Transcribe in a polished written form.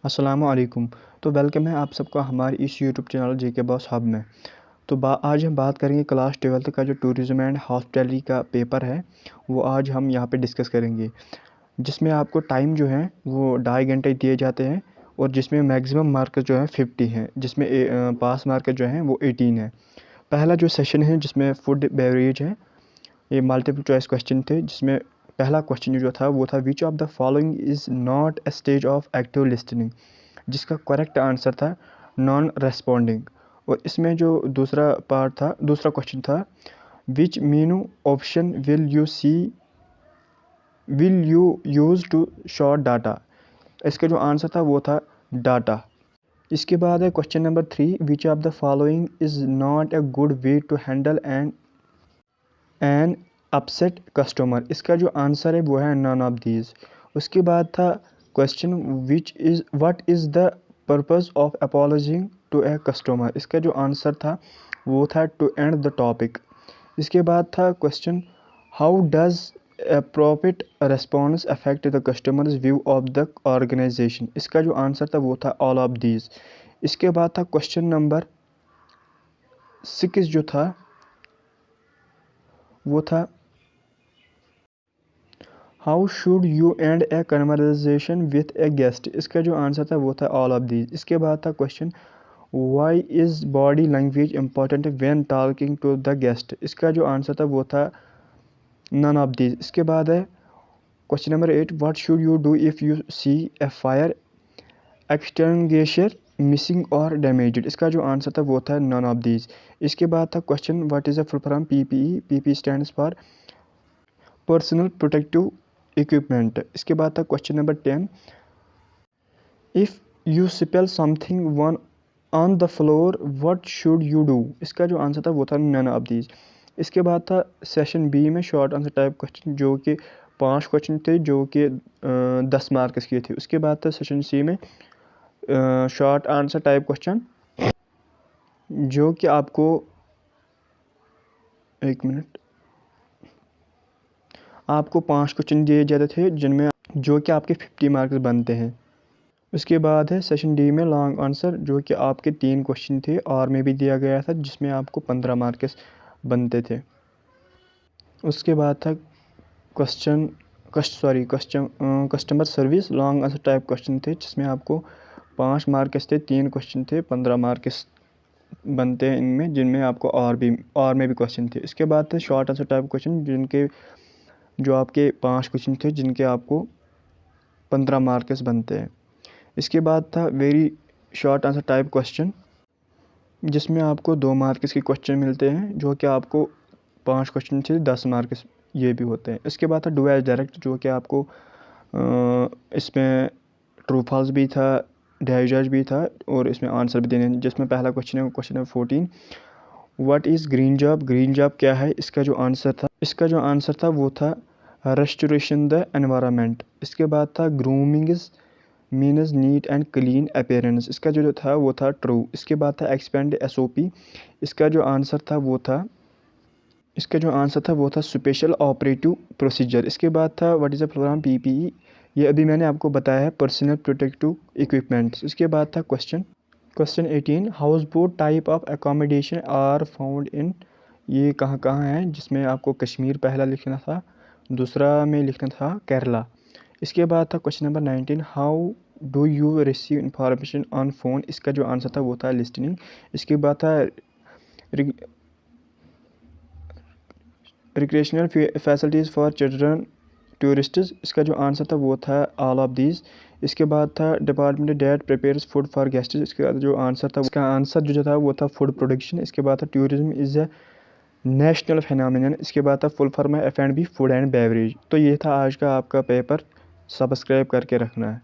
अस्सलामुअलैकुम। तो वेलकम है आप सबका हमारे इस YouTube channel GK boss hub में। तो आज हम बात करेंगे क्लास 12th का जो टूरिज़्म एंड हॉस्पिटैलिटी का पेपर है वो आज हम यहाँ पे डिस्कस करेंगे, जिसमें आपको टाइम जो है वो 2.5 घंटे दिए जाते हैं और जिसमें मैक्सिमम मार्क्स जो है 50 हैं, जिसमें पास मार्क्स जो हैं वो 18 है। पहला जो सेशन है जिसमें फूड बेवरेज है, ये मल्टीपल चॉइस क्वेश्चन थे, जिसमें पहला क्वेश्चन जो था वो था which of the following is not a stage of active listening, जिसका करेक्ट आंसर था नॉन रेस्पॉन्डिंग। और इसमें जो दूसरा क्वेश्चन था which menu option will you use to sort data, इसका जो आंसर था वो था डाटा। इसके बाद है question number 3 which of the following is not a good way to handle an upset customer, इसका जो आंसर है वो है नन ऑफ दीज। उसके बाद था question what is the purpose of apologising to a customer, इसका जो आंसर था वो था टू एंड द टॉपिक। इसके बाद था question how does a profit response affect the customer's view of the organisation, इसका जो आंसर था वो था ऑल ऑफ दीज। इसके बाद था क्वेश्चन नंबर 6 जो था वो था how should you and A conversation with A guest, इसका जो आंसर था वो था ऑल ऑफ दीज। इसके बाद था question why is body language important when talking to the guest, इसका जो आंसर था वो था नन ऑफ दीज। इसके बाद है question number 8 what should you do if you see a fire extinguisher missing or damaged, इसका जो आंसर था वो था नन ऑफ दीज। इसके बाद था question what is a full form PPE, PP stands for personal protective equipment. इसके बाद था question number 10 if you spell something one on the floor what should you do, इसका जो आंसर था वो था नन ऑफ दीज। इसके बाद था सेशन बी में शॉर्ट आंसर टाइप क्वेश्चन, जो कि 5 क्वेश्चन थे जो कि 10 मार्क्स के थे। उसके बाद था सेशन सी में शॉर्ट आंसर टाइप क्वेश्चन, जो कि आपको आपको 5 क्वेश्चन दिए जाते थे जिनमें जो कि आपके 50 मार्क्स बनते हैं। उसके बाद है सेशन डी में लॉन्ग आंसर, जो कि आपके 3 क्वेश्चन थे और में भी दिया गया था, जिसमें आपको 15 मार्क्स बनते थे। उसके बाद था customer service long answer type question थे, जिसमें आपको 5 मार्क्स थे, 3 क्वेश्चन थे, 15 मार्क्स बनते हैं इनमें, जिनमें आपको और में भी क्वेश्चन थे। इसके बाद थे शॉर्ट आंसर टाइप क्वेश्चन जो आपके 5 क्वेश्चन थे जिनके आपको 15 मार्क्स बनते हैं। इसके बाद था very short answer type question, जिसमें आपको 2 मार्क्स के क्वेश्चन मिलते हैं, जो कि आपको 5 क्वेश्चन से 10 मार्क्स ये भी होते हैं। इसके बाद था डू एज डायरेक्ट, जो कि आपको इसमें ट्रू फॉल्स भी था, डाइजर्ज भी था और इसमें आंसर भी देने, जिसमें पहला क्वेश्चन है question number 14 what is green job, green job क्या है, इसका जो आंसर था वो था रेस्टोरेशन द एनवायरनमेंट। इसके बाद था grooming is means neat and clean appearance, इसका जो था वो था ट्रू। इसके बाद था एक्सपेंड एसओपी, इसका जो आंसर था वो था स्पेशल ऑपरेटिव प्रोसीजर। इसके बाद था what is the programme PPE, ये अभी मैंने आपको बताया है पर्सनल प्रोटेक्टिव इक्विपमेंट्स। इसके बाद था question 18 houseboat type of accommodation are found in, ये कहाँ है, जिसमें आपको कश्मीर पहला लिखना था, दूसरा में लिखना था केरला। इसके बाद था question number 19 how do you receive information on phone, इसका जो आंसर था वो था लिस्टनिंग। इसके बाद था recreational facilities for children tourists, इसका जो आंसर था वो था ऑल ऑफ दीज। इसके बाद था department that prepares food for guests, इसके बाद जो आंसर था इसका आंसर जो था वो था फूड प्रोडक्शन। इसके बाद था tourism is a national phenomenon, इसके बाद था फुल फॉर्म है F&B फूड एंड बेवरेज। तो ये था आज का आपका पेपर, सब्सक्राइब करके रखना है।